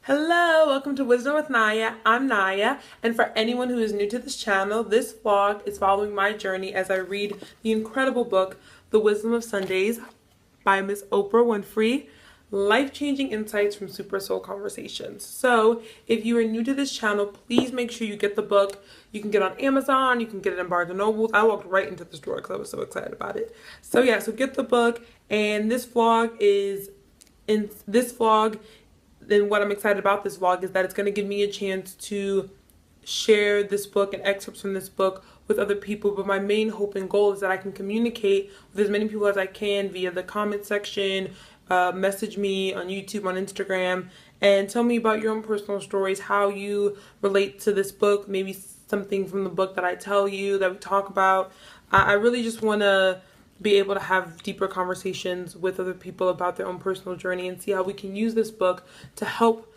Hello, welcome to Wisdom with Naya. I'm Naya, and for anyone who is new to this channel, this vlog is following my journey as I read the incredible book, The Wisdom of Sundays by Miss Oprah Winfrey, life-changing insights from Super Soul Conversations. So, if you are new to this channel, please make sure you get the book. You can get it on Amazon, you can get it in Barnes & Noble. I walked right into the store because I was so excited about it. So get the book, and then what I'm excited about this vlog is that it's going to give me a chance to share this book and excerpts from this book with other people. But my main hope and goal is that I can communicate with as many people as I can via the comment section, message me on YouTube, on Instagram, and tell me about your own personal stories, how you relate to this book, maybe something from the book that I tell you, that we talk about. I really just want to be able to have deeper conversations with other people about their own personal journey and see how we can use this book to help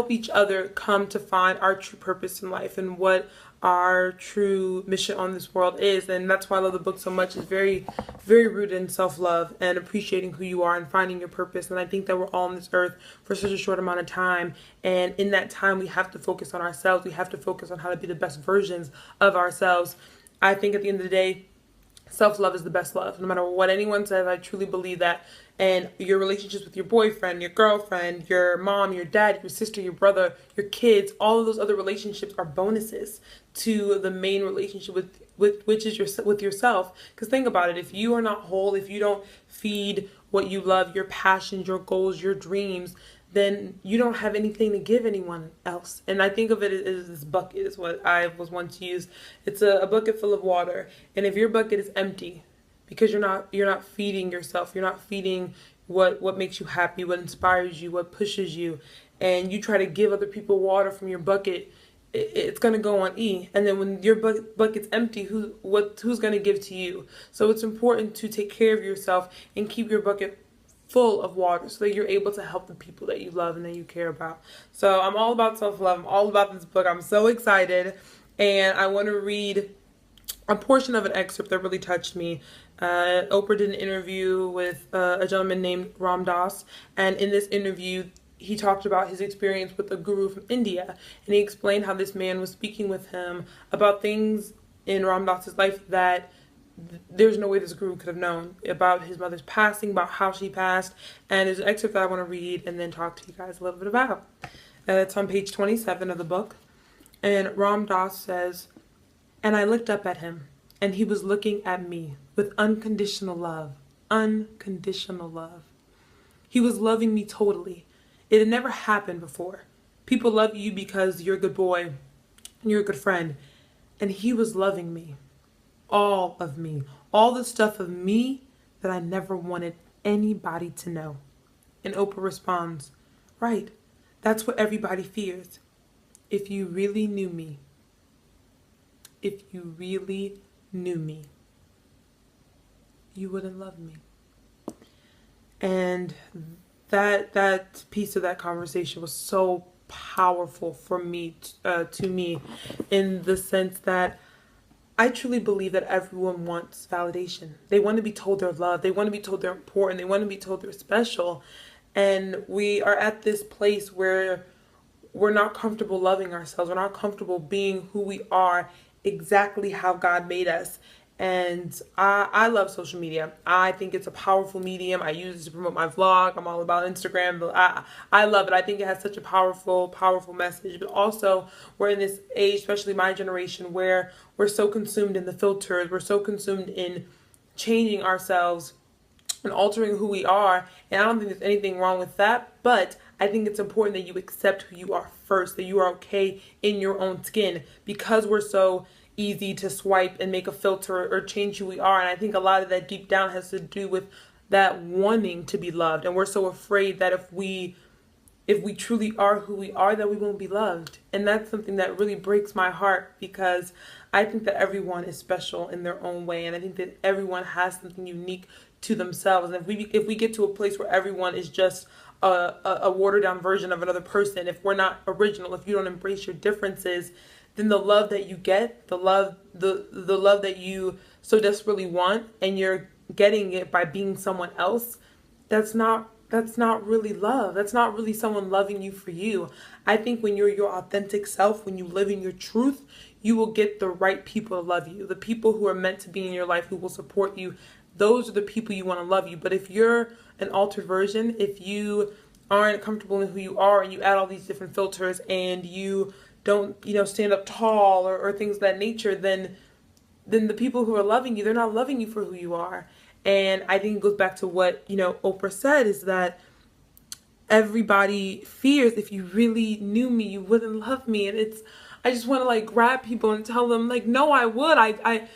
each other come to find our true purpose in life and what our true mission on this world is. And that's why I love the book so much. It's very, very rooted in self-love and appreciating who you are and finding your purpose. And I think that we're all on this earth for such a short amount of time, and in that time we have to focus on ourselves. We have to focus on how to be the best versions of ourselves. I think at the end of the day, self-love is the best love. No matter what anyone says, I truly believe that. And your relationships with your boyfriend, your girlfriend, your mom, your dad, your sister, your brother, your kids, all of those other relationships are bonuses to the main relationship which is with yourself. Because think about it, if you are not whole, if you don't feed what you love, your passions, your goals, your dreams, then you don't have anything to give anyone else. And I think of it as this bucket is what I was once used. It's a bucket full of water. And if your bucket is empty because you're not feeding yourself, you're not feeding what makes you happy, what inspires you, what pushes you, and you try to give other people water from your bucket, it's going to go on E. And then when your bucket's empty, who's going to give to you? So it's important to take care of yourself and keep your bucket full of water so that you're able to help the people that you love and that you care about. So I'm all about self-love. I'm all about this book. I'm so excited, and I want to read a portion of an excerpt that really touched me. Oprah did an interview with a gentleman named Ram Dass, and in this interview he talked about his experience with a guru from India, and he explained how this man was speaking with him about things in Ram Dass's life that there's no way this guru could have known, about his mother's passing, about how she passed. And there's an excerpt that I want to read and then talk to you guys a little bit about. It's on page 27 of the book. And Ram Dass says, "And I looked up at him, and he was looking at me with unconditional love. Unconditional love. He was loving me totally. It had never happened before. People love you because you're a good boy, and you're a good friend. And he was loving me. All of me. All the stuff of me that I never wanted anybody to know." And Oprah responds, "Right. That's what everybody fears. If you really knew me. If you really knew me, you wouldn't love me." And that piece of that conversation was so powerful for me, to me, in the sense that I truly believe that everyone wants validation. They want to be told they're loved. They want to be told they're important. They want to be told they're special. And we are at this place where we're not comfortable loving ourselves. We're not comfortable being who we are, exactly how God made us. And I love social media. I think it's a powerful medium. I use it to promote my vlog. I'm all about Instagram. But I love it. I think it has such a powerful, powerful message. But also, we're in this age, especially my generation, where we're so consumed in the filters. We're so consumed in changing ourselves and altering who we are. And I don't think there's anything wrong with that. But I think it's important that you accept who you are first, that you are okay in your own skin, because we're so easy to swipe and make a filter or change who we are. And I think a lot of that deep down has to do with that wanting to be loved. And we're so afraid that if we truly are who we are, that we won't be loved. And that's something that really breaks my heart, because I think that everyone is special in their own way. And I think that everyone has something unique to themselves. And if we get to a place where everyone is just a watered down version of another person, if we're not original, if you don't embrace your differences, then the love that you get, the love that you so desperately want, and you're getting it by being someone else, that's not not really love. That's not really someone loving you for you. I think when you're your authentic self, when you live in your truth, you will get the right people to love you. The people who are meant to be in your life, who will support you. Those are the people you want to love you. But if you're an altered version, if you aren't comfortable in who you are and you add all these different filters and you don't, stand up tall or things of that nature, then the people who are loving you, they're not loving you for who you are. And I think it goes back to what, Oprah said, is that everybody fears, if you really knew me, you wouldn't love me. And I just want to like grab people and tell them like, no, I would. I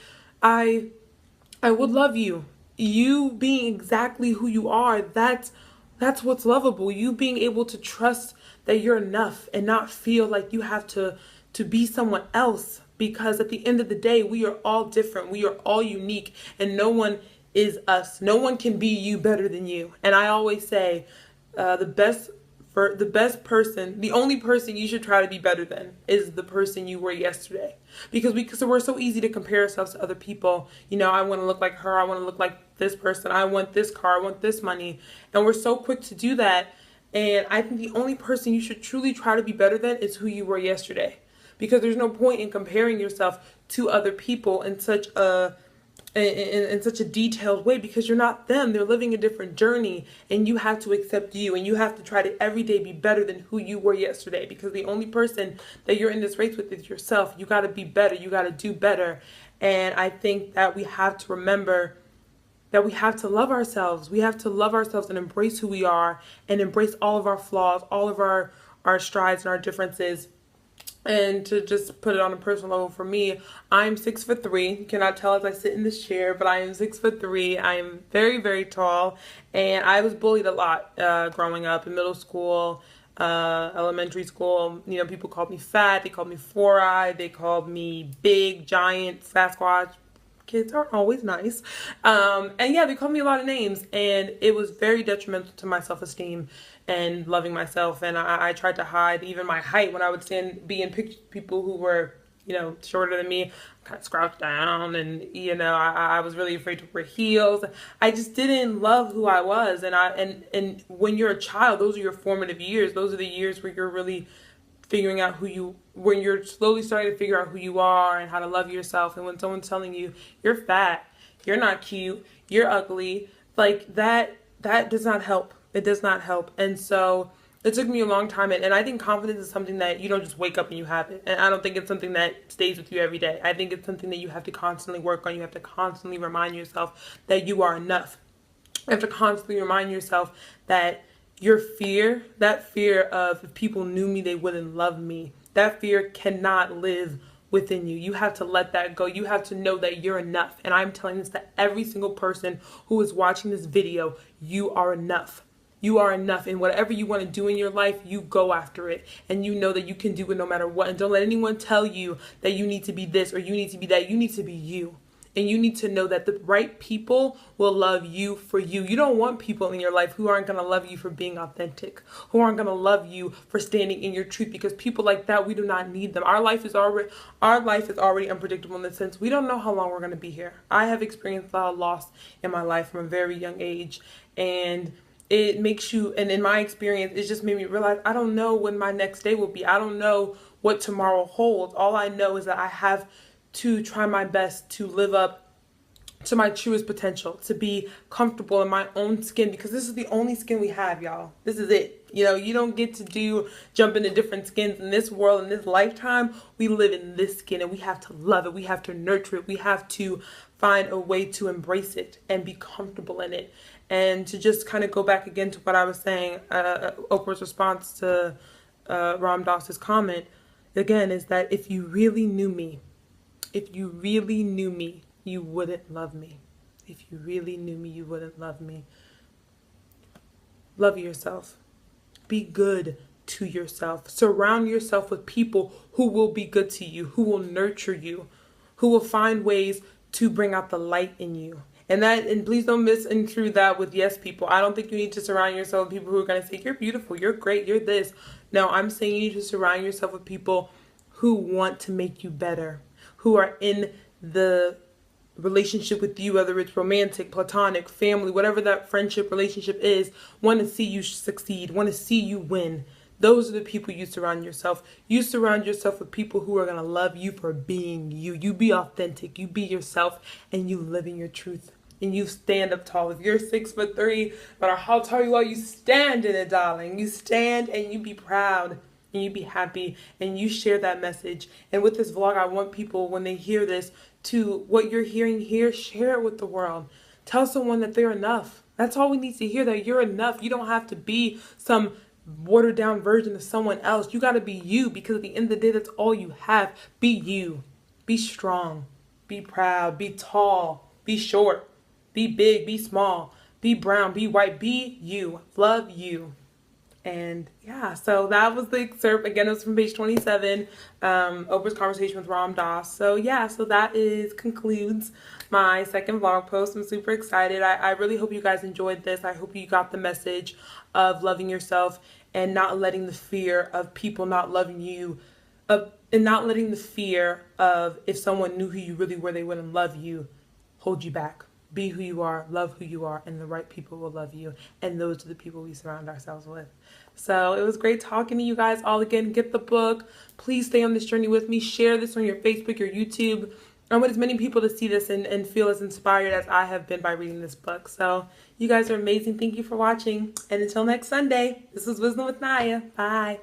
would love you. You being exactly who you are, that's what's lovable. You being able to trust that you're enough and not feel like you have to be someone else. Because at the end of the day, we are all different. We are all unique, and no one is us. No one can be you better than you. And I always say, the best person, the only person you should try to be better than is the person you were yesterday. Because we're so easy to compare ourselves to other people. I want to look like her. I want to look like this person. I want this car. I want this money. And we're so quick to do that. And I think the only person you should truly try to be better than is who you were yesterday. Because there's no point in comparing yourself to other people in such a detailed way, because you're not them. They're living a different journey, and you have to accept you, and you have to try to every day be better than who you were yesterday, because the only person that you're in this race with is yourself. You got to be better. You got to do better. And I think that we have to remember that we have to love ourselves. We have to love ourselves and embrace who we are, and embrace all of our flaws, all of our strides and our differences. And to just put it on a personal level, for me, I'm 6'3". You cannot tell as I sit in this chair, but I am 6'3". I am very, very tall, and I was bullied a lot growing up in middle school, elementary school. People called me fat. They called me four-eyed. They called me big, giant, Sasquatch. Kids aren't always nice. And yeah, they called me a lot of names, and it was very detrimental to my self-esteem and loving myself. And I tried to hide even my height. When I would be in pictures of people who were, shorter than me, kind of crouched down, and, I was really afraid to wear heels. I just didn't love who I was. And when you're a child, those are your formative years. Those are the years where you're really figuring out when you're slowly starting to figure out who you are and how to love yourself. And when someone's telling you you're fat, you're not cute, you're ugly, like that does not help. It does not help. And so it took me a long time. And I think confidence is something that you don't just wake up and you have it. And I don't think it's something that stays with you every day. I think it's something that you have to constantly work on. You have to constantly remind yourself that you are enough. You have to constantly remind yourself that that fear of, if people knew me, they wouldn't love me, that fear cannot live within you. You have to let that go. You have to know that you're enough. And I'm telling this to every single person who is watching this video. You are enough. You are enough. And whatever you want to do in your life, you go after it. And you know that you can do it no matter what. And don't let anyone tell you that you need to be this or you need to be that. You need to be you. And you need to know that the right people will love you for you. You don't want people in your life who aren't going to love you for being authentic, who aren't going to love you for standing in your truth, because people like that, we do not need them. Our life is already unpredictable in the sense we don't know how long we're going to be here. I have experienced a lot of loss in my life from a very young age, and it makes you, and in my experience, it just made me realize I don't know when my next day will be. I don't know what tomorrow holds. All I know is that I have to try my best to live up to my truest potential, to be comfortable in my own skin, because this is the only skin we have, y'all. This is it. You don't get to jump into different skins in this world, in this lifetime. We live in this skin, and we have to love it. We have to nurture it. We have to find a way to embrace it and be comfortable in it. And to just kind of go back again to what I was saying, Oprah's response to Ram Dass's comment, again, is that if you really knew me, you wouldn't love me. If you really knew me, you wouldn't love me. Love yourself. Be good to yourself. Surround yourself with people who will be good to you, who will nurture you, who will find ways to bring out the light in you. And please don't misconstrue that with yes people. I don't think you need to surround yourself with people who are going to say, you're beautiful, you're great, you're this. No, I'm saying you need to surround yourself with people who want to make you better, who are in the relationship with you, whether it's romantic, platonic, family, whatever that friendship relationship is, want to see you succeed, want to see you win. Those are the people you surround yourself. You surround yourself with people who are going to love you for being you. You be authentic, you be yourself, and you live in your truth. And you stand up tall. If you're 6'3", no matter how tall you are, you stand in it, darling. You stand and you be proud and you be happy and you share that message. And with this vlog, I want people, when they hear this, to what you're hearing here, share it with the world. Tell someone that they're enough. That's all we need to hear, that you're enough. You don't have to be some watered down version of someone else. You got to be you, because at the end of the day, that's all you have. Be you. Be strong. Be proud. Be tall. Be short. Be big, be small, be brown, be white, be you. Love you. And yeah, so that was the excerpt. Again, it was from page 27, Oprah's conversation with Ram Dass. So yeah, so that concludes my second vlog post. I'm super excited. I really hope you guys enjoyed this. I hope you got the message of loving yourself and not letting the fear of people not loving you, and not letting the fear of if someone knew who you really were, they wouldn't love you, hold you back. Be who you are, love who you are, and the right people will love you. And those are the people we surround ourselves with. So it was great talking to you guys all again. Get the book. Please stay on this journey with me. Share this on your Facebook, your YouTube. I want as many people to see this and feel as inspired as I have been by reading this book. So you guys are amazing. Thank you for watching. And until next Sunday, this is Wisdom with Naya. Bye.